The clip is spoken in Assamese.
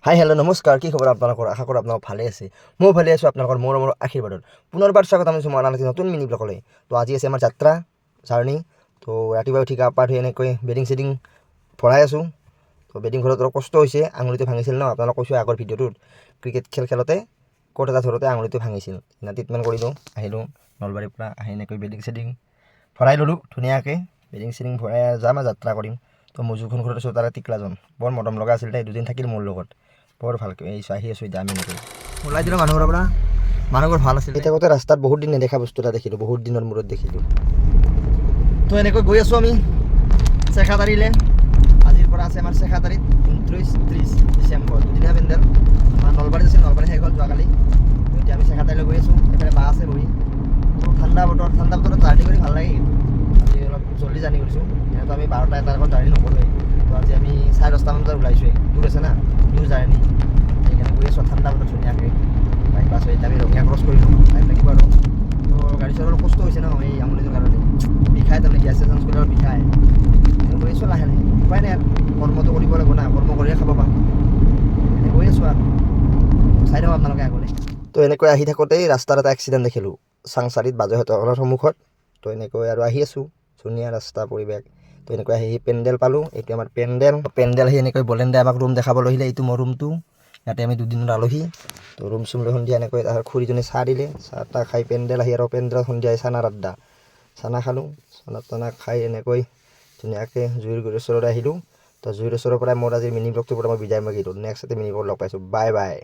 হাই হেল্ল' নমস্কাৰ, কি খবৰ আপোনালোকৰ? আশা কৰোঁ আপোনালোক ভালে আছে। মই ভালে আছোঁ আপোনালোকৰ মৰমৰ আশীৰ্বাদত। পুনৰবাৰ স্বাগতম জনাইছোঁ মই আন নতুন মিনি ব্লগলৈ। তো আজি আছে আমাৰ যাত্ৰা জাৰ্ণি। তো ৰাতিপুৱা উঠি গা পা ধুই এনেকৈ বেডিং চেডিং ভৰাই আছোঁ। তো বেডিং ঘৰত অলপ কষ্ট হৈছে, আঙুলিটো ভাঙিছিল ন, আপোনালোক কৈছোঁ আগৰ ভিডিঅ'টোত। ক্ৰিকেট খেলতে ক'ত এটা ধৰোঁতে আঙুলিটো ভাঙিছিল। ট্ৰিটমেণ্ট কৰিলোঁ, আহিলোঁ নলবাৰীৰ পৰা। আহি এনেকৈ বেডিং চেডিং ভৰাই ল'লোঁ ধুনীয়াকৈ। বেডিং চেডিং ভৰাই যাম আৰু যাত্ৰা কৰিম। তো মই যোনখন ঘৰত আছোঁ তাৰে টিকলাজন বৰ মৰম লগা আছিল, তাই দুদিন থাকিল মোৰ লগত। বৰ ভালকৈ এই আহি আছোঁ এতিয়া আমি এনেকৈ ওলাই দিলোঁ মানুহৰ পৰা। মানুহবোৰ ভাল আছিল। এতিয়া আগতে ৰাস্তাত বহুত দিন নেদেখা বস্তু এটা দেখিলোঁ, বহুত দিনৰ মূৰত দেখিলোঁ। তো এনেকৈ গৈ আছোঁ আমি চেখাদাৰীলৈ। আজিৰ পৰা আছে আমাৰ চেখাদাৰীত 29-30 ডিচেম্বৰ দুদিনীয়া পেণ্ডেল। আমাৰ নলবাৰীত আছিল, নলবাৰী শেষ হ'ল যোৱাকালি। তো এতিয়া আমি চেখাদাৰীলৈ গৈ আছোঁ। এইফালে বাছ আছে বহি। ঠাণ্ডা বতৰত জাৰ্ণি কৰি ভাল লাগে। আজি অলপ জল্দি জাৰ্ণি কৰিছোঁ, যিহেতু আমি 12টা-1টা আগত জাৰ্ণি নকৰোঁৱেই। তো আজি আমি 10:30মান বজাত ওলাইছোঁ। দূৰ আছে না, দূৰ জাৰ্ণি। সেইকাৰণে গৈ আছোঁ ঠাণ্ডা বতৰত ধুনীয়াকৈ। বাইপাছ হৈ এতিয়া আমি ৰঙিয়া ক্ৰছ কৰিলোঁ, টাইম লাগিব আৰু। তো গাড়ী চলাৰ অলপ কষ্ট হৈছে ন এই আঙুলিটোৰ কাৰণে, বিষায় তাৰমানে গেছ চেছ কৰি অলপ বিষায়। গৈ আছোঁ লাহে লাহে, উপায় নাই আৰু কৰ্মটো কৰিব লাগিব না, কৰ্ম কৰিয়ে খাব পাম। এনেকৈ গৈ আছোঁ আৰু চাই থাকক আপোনালোকে আগলৈ। তো এনেকৈ আহি থাকোঁতেই ৰাস্তাত এটা এক্সিডেণ্ট দেখিলোঁ চাংচাৰিত বাজৈহঁতৰ সন্মুখত। তো এনেকৈ আৰু আহি আছোঁ, ধুনীয়া ৰাস্তা পৰিৱেশ। তো এনেকৈ আহি পেণ্ডেল পালোঁ। এইটো আমাৰ পেণ্ডেল আহি এনেকৈ বলেণ্ডাই আমাক ৰুম দেখাবলৈ আহিলে। এইটো মোৰ ৰুমটো, ইয়াতে আমি দুদিনৰ আলহী। তো ৰুম চুম লৈ সন্ধিয়া এনেকৈ খুৰীজনী চাহ দিলে, চাহ তাহ খাই পেণ্ডেল আহি আৰু পেণ্ডেলত সন্ধিয়াই চানাৰ আড্ডা, চানা খালোঁ। চানা তানা খাই এনেকৈ ধুনীয়াকৈ জুইৰ ওচৰলৈ আহিলোঁ। তো জুইৰ ওচৰৰ পৰাই মোৰ আজিৰ মিনি ব্লগটোৰ পৰা মই বিদায় মাগিলোঁ। নেক্সট এটা মিনি ব্লগ লগ পাইছোঁ। Bye bye.